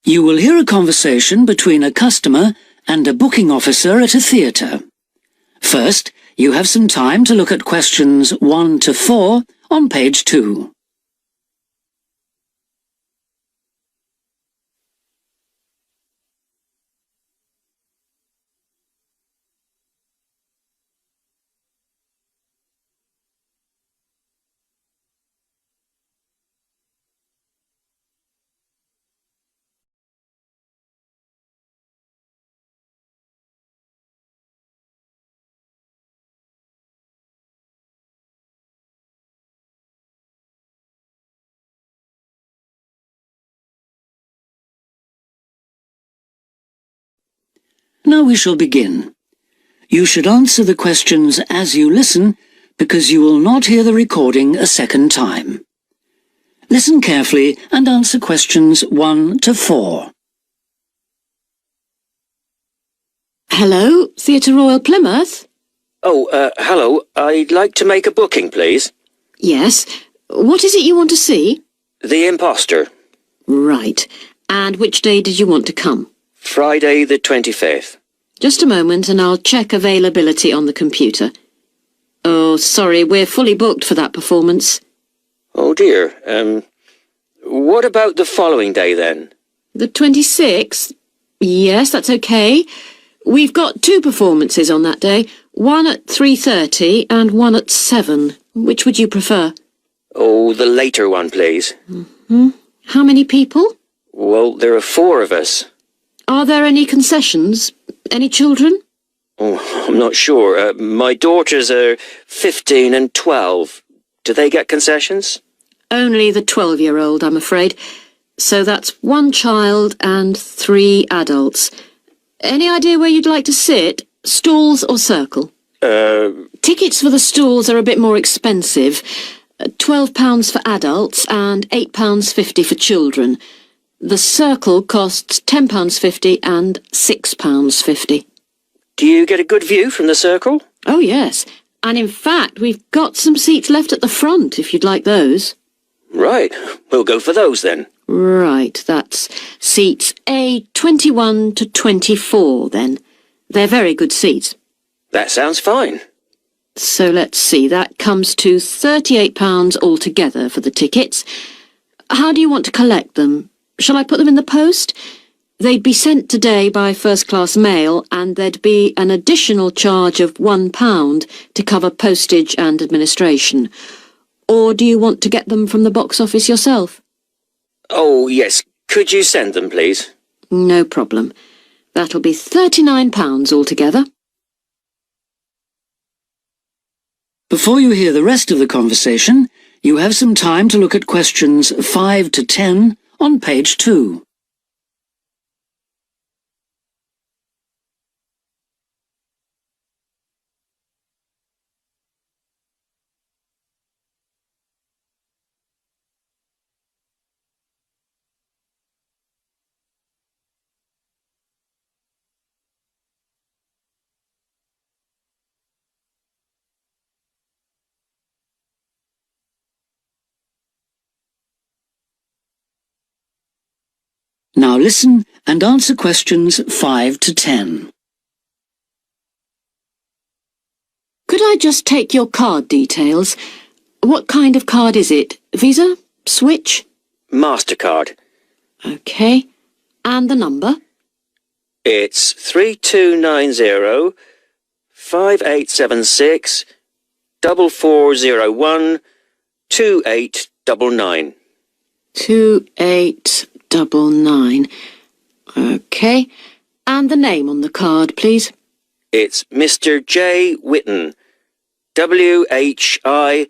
You will hear a conversation between a customer and a booking officer at a theatre. First, you have some time to look at questions 1 to 4 on page 2. Now we shall begin. You should answer the questions as you listen, because you will not hear the recording a second time. Listen carefully and answer questions 1 to 4. Hello, Theatre Royal Plymouth? Oh, hello. I'd like to make a booking, please. Yes. What is it you want to see? The Imposter. Right. And which day did you want to come? Friday the 25th. Just a moment and I'll check availability on the computer. Oh, sorry, we're fully booked for that performance. Oh dear. What about the following day then? The 26th? Yes, that's okay. We've got 2 performances on that day, one at 3:30 and one at 7. Which would you prefer? Oh, the later one, please. How many people? Well, there are 4 of us. Are there any concessions? Any children? Oh, I'm not sure. My daughters are 15 and 12. Do they get concessions? Only the 12-year-old, I'm afraid. So that's 1 child and 3 adults. Any idea where you'd like to sit? Stalls or circle? Tickets for the stalls are a bit more expensive. £12 for adults and £8.50 for children. The circle costs £10.50 and £6.50. Do you get a good view from the circle? Oh, yes. And in fact, we've got some seats left at the front, if you'd like those. Right. We'll go for those then. Right, that's seats A21 to 24 then. They're very good seats. That sounds fine. So let's see, that comes to £38 altogether for the tickets. How do you want to collect them? Shall I put them in the post? They'd be sent today by first-class mail and there'd be an additional charge of £1 to cover postage and administration. Or do you want to get them from the box office yourself? Oh, yes. Could you send them, please? No problem. That'll be £39 altogether. Before you hear the rest of the conversation, you have some time to look at questions 5 to 10 on page 2. Now listen and answer questions 5 to 10. Could I just take your card details? What kind of card is it? Visa? Switch? MasterCard. OK. And the number? It's 3290 5876 4401 2899. 2899. OK. And the name on the card, please? It's Mr. J. Whitten. WHITTON.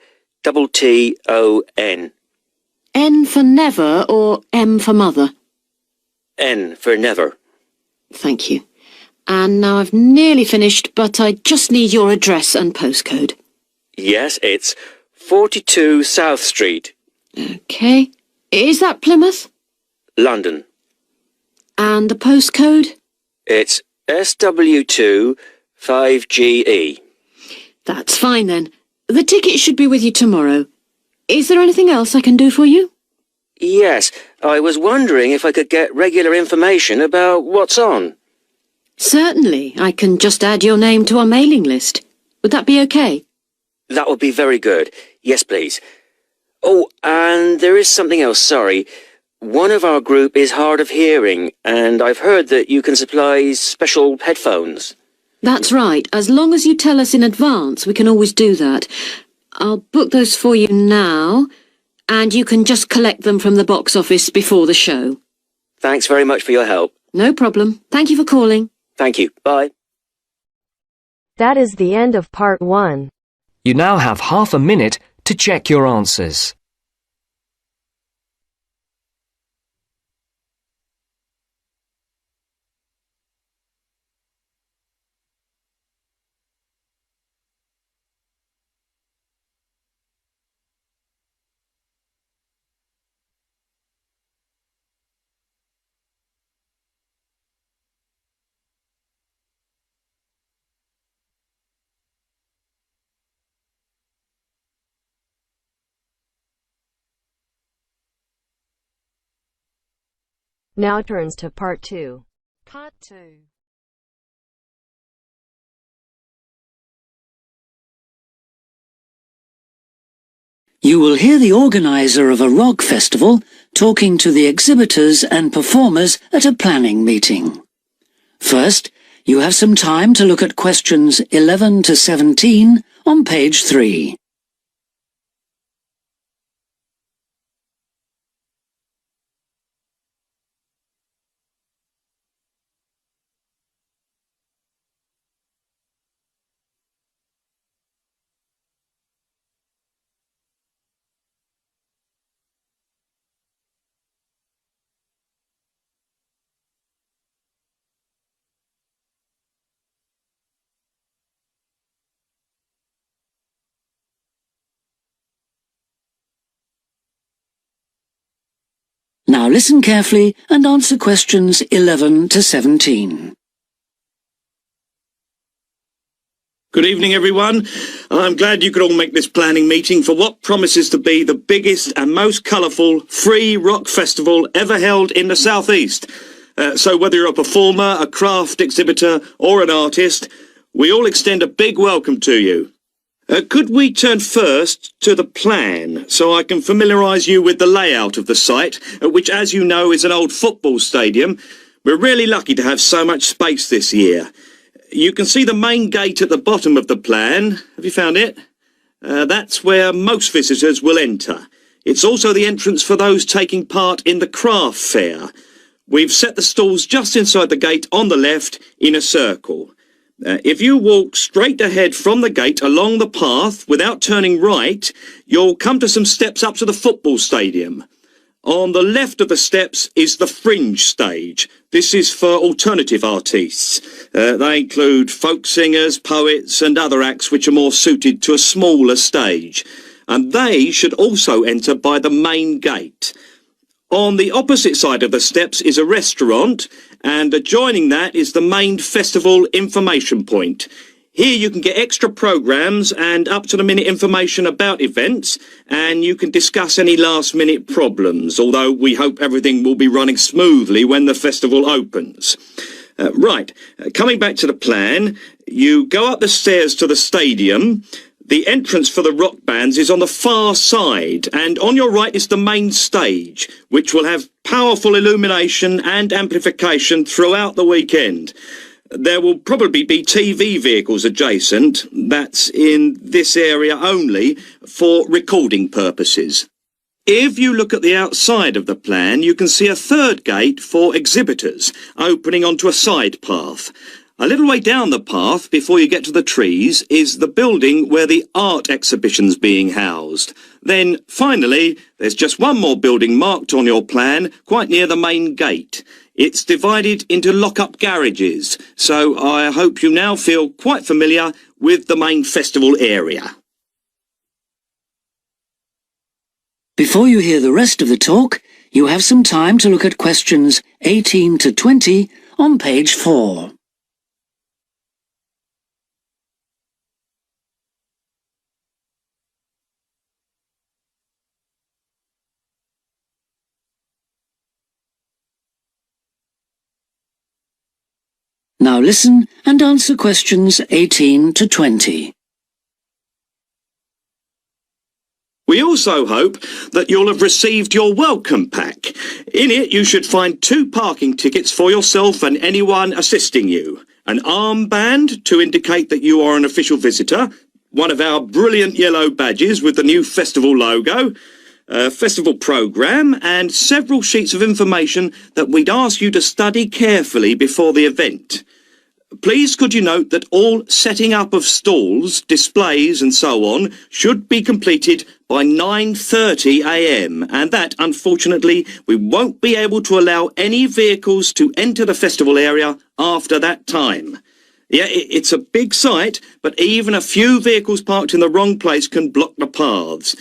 N for never or M for mother? N for never. Thank you. And now I've nearly finished, but I just need your address and postcode. Yes, it's 42 South Street. OK. Is that Plymouth? London. And the postcode? It's SW2 5GE. That's fine then. The ticket should be with you tomorrow. Is there anything else I can do for you? Yes, I was wondering if I could get regular information about what's on. Certainly, I can just add your name to our mailing list. Would that be okay? That would be very good. Yes, please. Oh, and there is something else, sorry. One of our group is hard of hearing, and I've heard that you can supply special headphones. That's right. As long as you tell us in advance, we can always do that. I'll book those for you now, and you can just collect them from the box office before the show. Thanks very much for your help. No problem. Thank you for calling. Thank you. Bye. That is the end of part 1. You now have half a minute to check your answers. Now turns to part 2. Part 2. You will hear the organizer of a rock festival talking to the exhibitors and performers at a planning meeting. First, you have some time to look at questions 11 to 17 on page 3. Now listen carefully and answer questions 11 to 17. Good evening, everyone. I'm glad you could all make this planning meeting for what promises to be the biggest and most colourful free rock festival ever held in the South East. So whether you're a performer, a craft exhibitor or an artist, we all extend a big welcome to you. Could we turn first to the plan so I can familiarise you with the layout of the site, which, as you know, is an old football stadium. We're really lucky to have so much space this year. You can see the main gate at the bottom of the plan. Have you found it? That's where most visitors will enter. It's also the entrance for those taking part in the craft fair. We've set the stalls just inside the gate on the left in a circle. If you walk straight ahead from the gate along the path without turning right, you'll come to some steps up to the football stadium. On the left of the steps is the fringe stage. This is for alternative artists. They include folk singers, poets and other acts which are more suited to a smaller stage. And they should also enter by the main gate. On the opposite side of the steps is a restaurant, and adjoining that is the main festival information point. Here you can get extra programmes and up-to-the-minute information about events, and you can discuss any last-minute problems, although we hope everything will be running smoothly when the festival opens. Coming back to the plan, you go up the stairs to the stadium. The entrance for the rock bands is on the far side, and on your right is the main stage, which will have powerful illumination and amplification throughout the weekend. There will probably be TV vehicles adjacent, that's in this area only, for recording purposes. If you look at the outside of the plan, you can see a third gate for exhibitors, opening onto a side path. A little way down the path, before you get to the trees, is the building where the art exhibition's being housed. Then, finally, there's just one more building marked on your plan, quite near the main gate. It's divided into lock-up garages, so I hope you now feel quite familiar with the main festival area. Before you hear the rest of the talk, you have some time to look at questions 18 to 20 on page 4. Now listen and answer questions 18 to 20. We also hope that you'll have received your welcome pack. In it you should find 2 parking tickets for yourself and anyone assisting you, an armband to indicate that you are an official visitor, one of our brilliant yellow badges with the new festival logo, a festival programme, and several sheets of information that we'd ask you to study carefully before the event. Please could you note that all setting up of stalls, displays and so on should be completed by 9:30 a.m. and that, unfortunately, we won't be able to allow any vehicles to enter the festival area after that time. Yeah, it's a big site, but even a few vehicles parked in the wrong place can block the paths.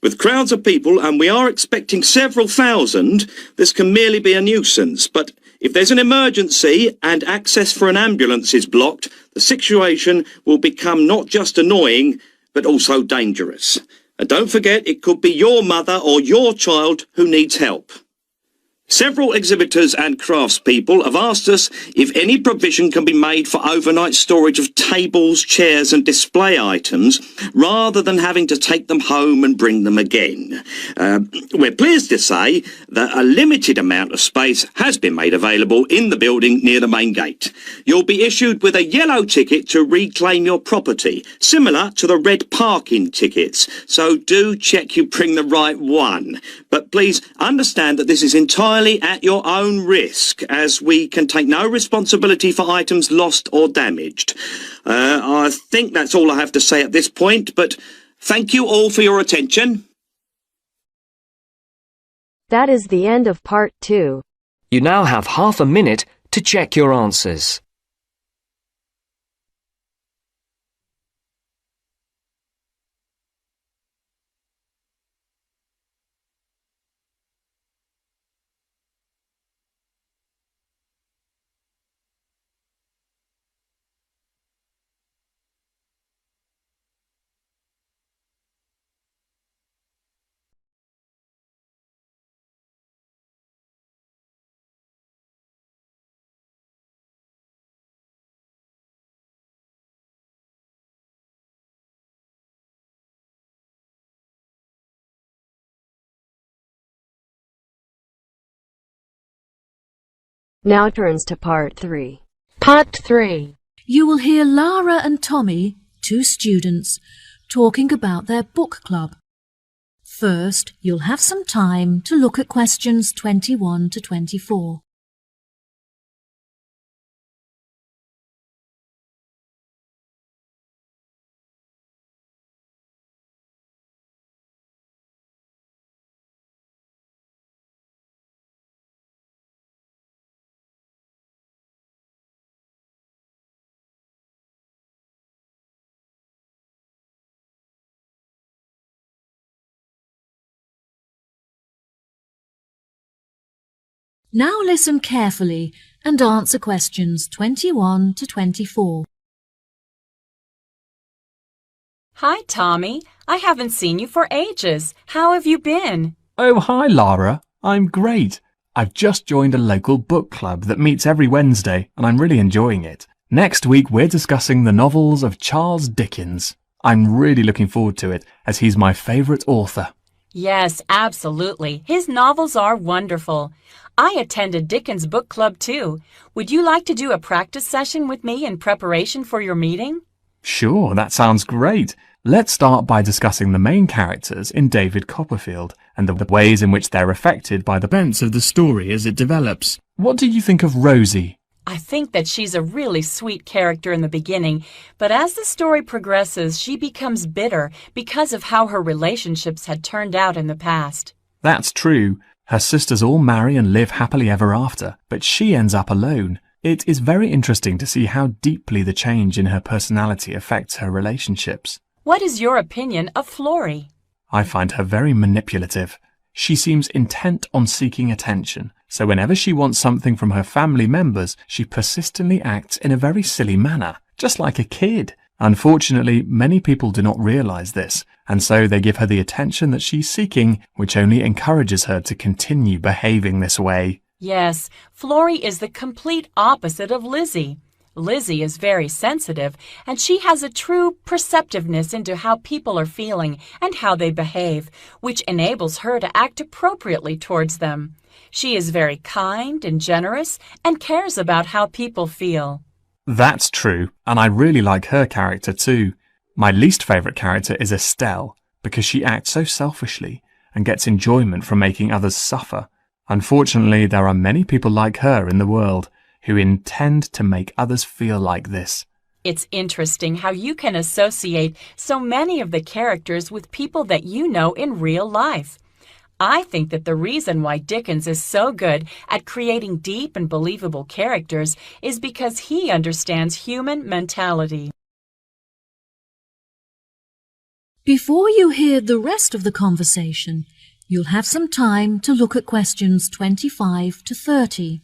With crowds of people, and we are expecting several thousand, this can merely be a nuisance, but if there's an emergency and access for an ambulance is blocked, the situation will become not just annoying, but also dangerous. And don't forget, it could be your mother or your child who needs help. Several exhibitors and craftspeople have asked us if any provision can be made for overnight storage of tables, chairs and display items rather than having to take them home and bring them again. We're pleased to say that a limited amount of space has been made available in the building near the main gate. You'll be issued with a yellow ticket to reclaim your property, similar to the red parking tickets, so do check you bring the right one. But please understand that this is entirely at your own risk, as we can take no responsibility for items lost or damaged. I think that's all I have to say at this point, but thank you all for your attention. That is the end of part 2. You now have half a minute to check your answers. Now turns to part 3. Part 3. You will hear Lara and Tommy, 2 students, talking about their book club. First, you'll have some time to look at questions 21 to 24. Now listen carefully and answer questions 21 to 24. Hi, Tommy. I haven't seen you for ages. How have you been? Oh, hi, Lara. I'm great. I've just joined a local book club that meets every Wednesday, and I'm really enjoying it. Next week, we're discussing the novels of Charles Dickens. I'm really looking forward to it, as he's my favourite author. Yes, absolutely. His novels are wonderful. I attended Dickens' book club too. Would you like to do a practice session with me in preparation for your meeting? Sure, that sounds great. Let's start by discussing the main characters in David Copperfield and the ways in which they're affected by the events of the story as it develops. What do you think of Rosie? I think that she's a really sweet character in the beginning, but as the story progresses, she becomes bitter because of how her relationships had turned out in the past. That's true. Her sisters all marry and live happily ever after, but she ends up alone. It is very interesting to see how deeply the change in her personality affects her relationships. What is your opinion of Florrie? I find her very manipulative. She seems intent on seeking attention, so whenever she wants something from her family members, she persistently acts in a very silly manner, just like a kid. Unfortunately, many people do not realise this, and so they give her the attention that she's seeking, which only encourages her to continue behaving this way. Yes, Florrie is the complete opposite of Lizzie. Lizzie is very sensitive, and she has a true perceptiveness into how people are feeling and how they behave, which enables her to act appropriately towards them. She is very kind and generous and cares about how people feel. That's true, and I really like her character too. My least favourite character is Estelle, because she acts so selfishly and gets enjoyment from making others suffer. Unfortunately, there are many people like her in the world who intend to make others feel like this. It's interesting how you can associate so many of the characters with people that you know in real life. I think that the reason why Dickens is so good at creating deep and believable characters is because he understands human mentality. Before you hear the rest of the conversation, you'll have some time to look at questions 25 to 30.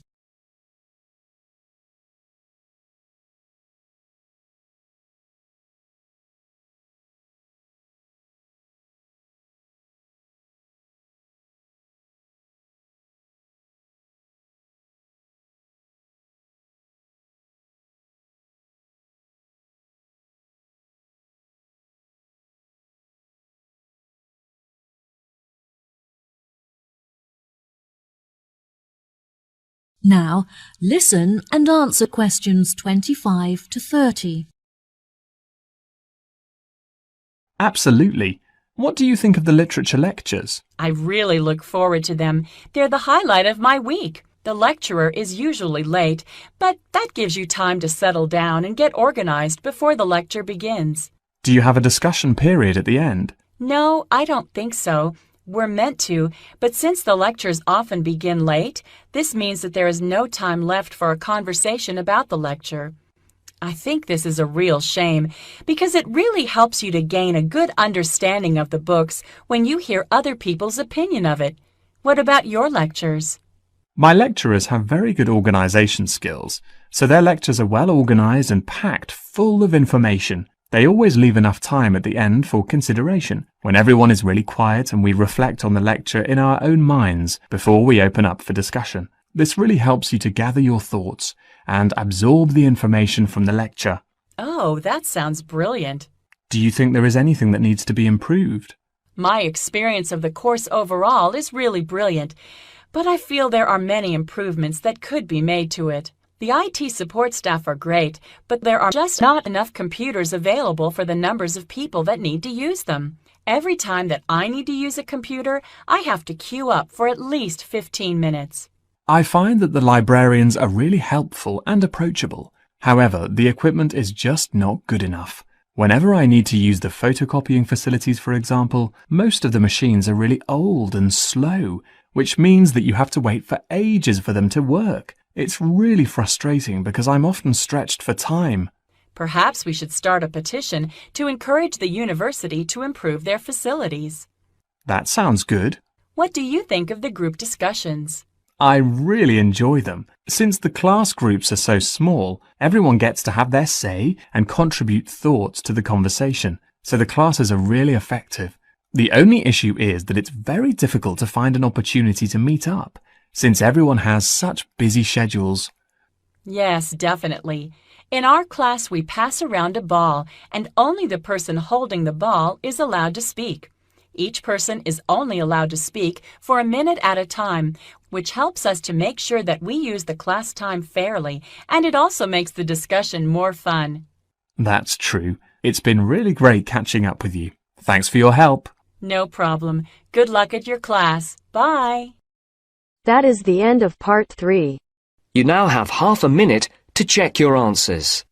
Now, listen and answer questions 25 to 30. Absolutely. What do you think of the literature lectures? I really look forward to them. They're the highlight of my week. The lecturer is usually late, but that gives you time to settle down and get organized before the lecture begins. Do you have a discussion period at the end? No, I don't think so. We're meant to, but since the lectures often begin late, this means that there is no time left for a conversation about the lecture. I think this is a real shame, because it really helps you to gain a good understanding of the books when you hear other people's opinion of it. What about your lectures? My lecturers have very good organisation skills, so their lectures are well organised and packed full of information. They always leave enough time at the end for consideration, when everyone is really quiet and we reflect on the lecture in our own minds before we open up for discussion. This really helps you to gather your thoughts and absorb the information from the lecture. Oh, that sounds brilliant. Do you think there is anything that needs to be improved? My experience of the course overall is really brilliant, but I feel there are many improvements that could be made to it. The IT support staff are great, but there are just not enough computers available for the numbers of people that need to use them. Every time that I need to use a computer, I have to queue up for at least 15 minutes. I find that the librarians are really helpful and approachable. However, the equipment is just not good enough. Whenever I need to use the photocopying facilities, for example, most of the machines are really old and slow, which means that you have to wait for ages for them to work. It's really frustrating because I'm often stretched for time. Perhaps we should start a petition to encourage the university to improve their facilities. That sounds good. What do you think of the group discussions? I really enjoy them. Since the class groups are so small, everyone gets to have their say and contribute thoughts to the conversation, so the classes are really effective. The only issue is that it's very difficult to find an opportunity to meet up, since everyone has such busy schedules. Yes, definitely. In our class, we pass around a ball, and only the person holding the ball is allowed to speak. Each person is only allowed to speak for a minute at a time, which helps us to make sure that we use the class time fairly, and it also makes the discussion more fun. That's true. It's been really great catching up with you. Thanks for your help. No problem. Good luck at your class. Bye. That is the end of part 3. You now have half a minute to check your answers.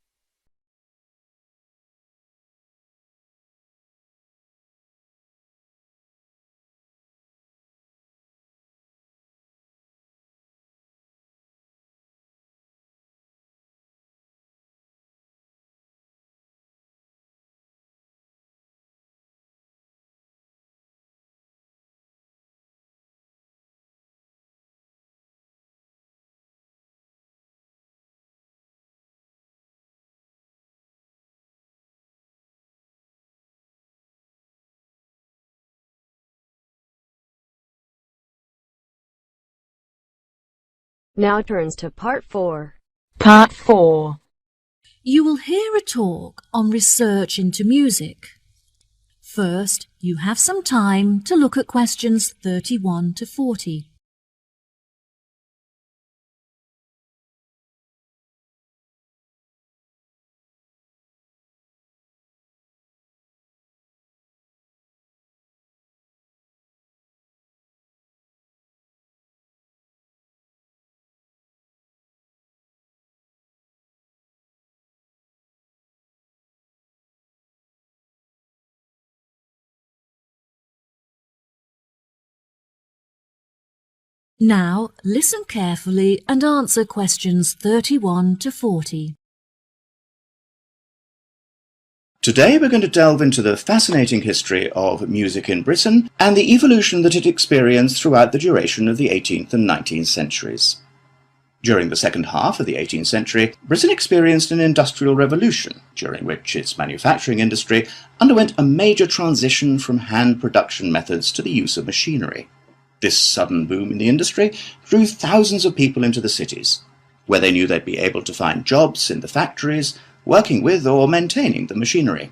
Now turns to part 4. Part 4. You will hear a talk on research into music. First, you have some time to look at questions 31 to 40. Now, listen carefully and answer questions 31 to 40. Today we're going to delve into the fascinating history of music in Britain and the evolution that it experienced throughout the duration of the 18th and 19th centuries. During the second half of the 18th century, Britain experienced an industrial revolution, during which its manufacturing industry underwent a major transition from hand production methods to the use of machinery. This sudden boom in the industry drew thousands of people into the cities, where they knew they'd be able to find jobs in the factories, working with or maintaining the machinery.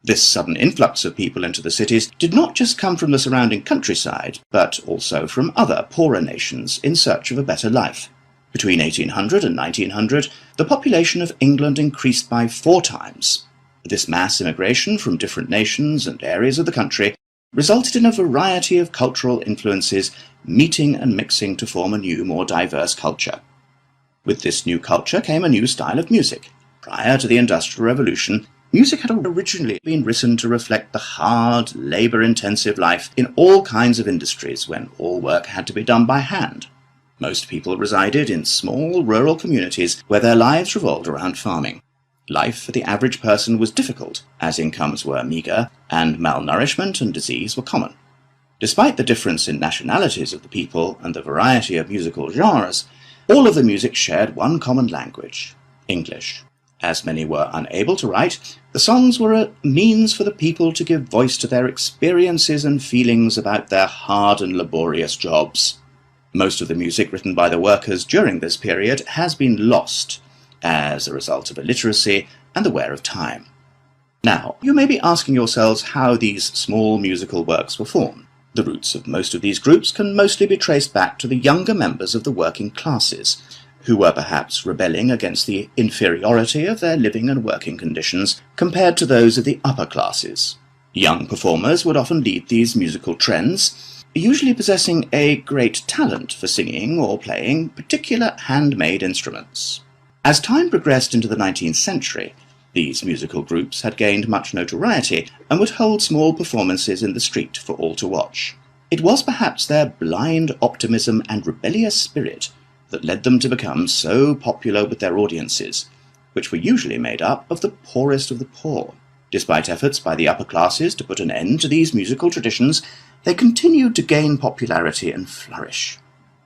This sudden influx of people into the cities did not just come from the surrounding countryside, but also from other poorer nations in search of a better life. Between 1800 and 1900, the population of England increased by 4 times. This mass immigration from different nations and areas of the country resulted in a variety of cultural influences meeting and mixing to form a new, more diverse culture. With this new culture came a new style of music. Prior to the Industrial Revolution, music had originally been written to reflect the hard, labour-intensive life in all kinds of industries when all work had to be done by hand. Most people resided in small rural communities where their lives revolved around farming. Life for the average person was difficult, as incomes were meagre, and malnourishment and disease were common. Despite the difference in nationalities of the people and the variety of musical genres, all of the music shared one common language, English. As many were unable to write, the songs were a means for the people to give voice to their experiences and feelings about their hard and laborious jobs. Most of the music written by the workers during this period has been lost, as a result of illiteracy and the wear of time. Now, you may be asking yourselves how these small musical works were formed. The roots of most of these groups can mostly be traced back to the younger members of the working classes, who were perhaps rebelling against the inferiority of their living and working conditions compared to those of the upper classes. Young performers would often lead these musical trends, usually possessing a great talent for singing or playing particular handmade instruments. As time progressed into the 19th century, these musical groups had gained much notoriety and would hold small performances in the street for all to watch. It was perhaps their blind optimism and rebellious spirit that led them to become so popular with their audiences, which were usually made up of the poorest of the poor. Despite efforts by the upper classes to put an end to these musical traditions, they continued to gain popularity and flourish.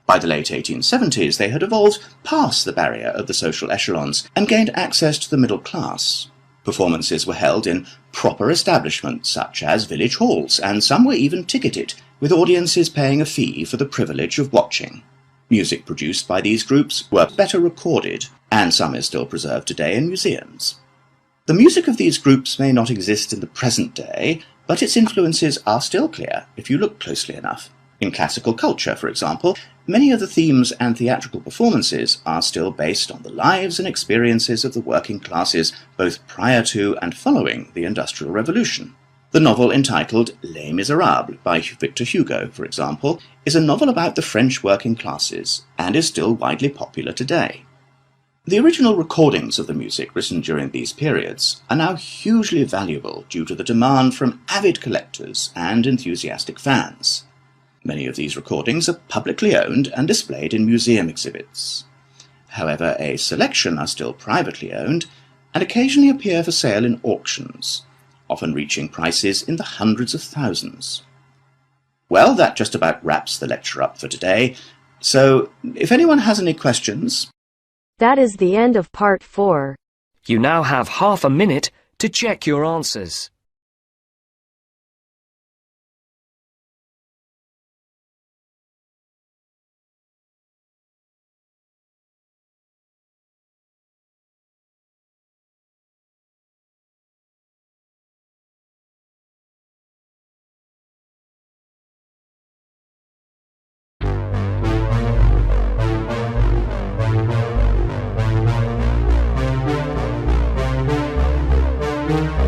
By the late 1870s, they had evolved past the barrier of the social echelons and gained access to the middle class. Performances were held in proper establishments such as village halls, and some were even ticketed, with audiences paying a fee for the privilege of watching. Music produced by these groups were better recorded, and some is still preserved today in museums. The music of these groups may not exist in the present day, but its influences are still clear if you look closely enough. In classical culture, for example, many of the themes and theatrical performances are still based on the lives and experiences of the working classes both prior to and following the Industrial Revolution. The novel entitled Les Miserables by Victor Hugo, for example, is a novel about the French working classes and is still widely popular today. The original recordings of the music written during these periods are now hugely valuable due to the demand from avid collectors and enthusiastic fans. Many of these recordings are publicly owned and displayed in museum exhibits. However, a selection are still privately owned and occasionally appear for sale in auctions, often reaching prices in the hundreds of thousands. Well, that just about wraps the lecture up for today, so if anyone has any questions... That is the end of part 4. You now have half a minute to check your answers. you.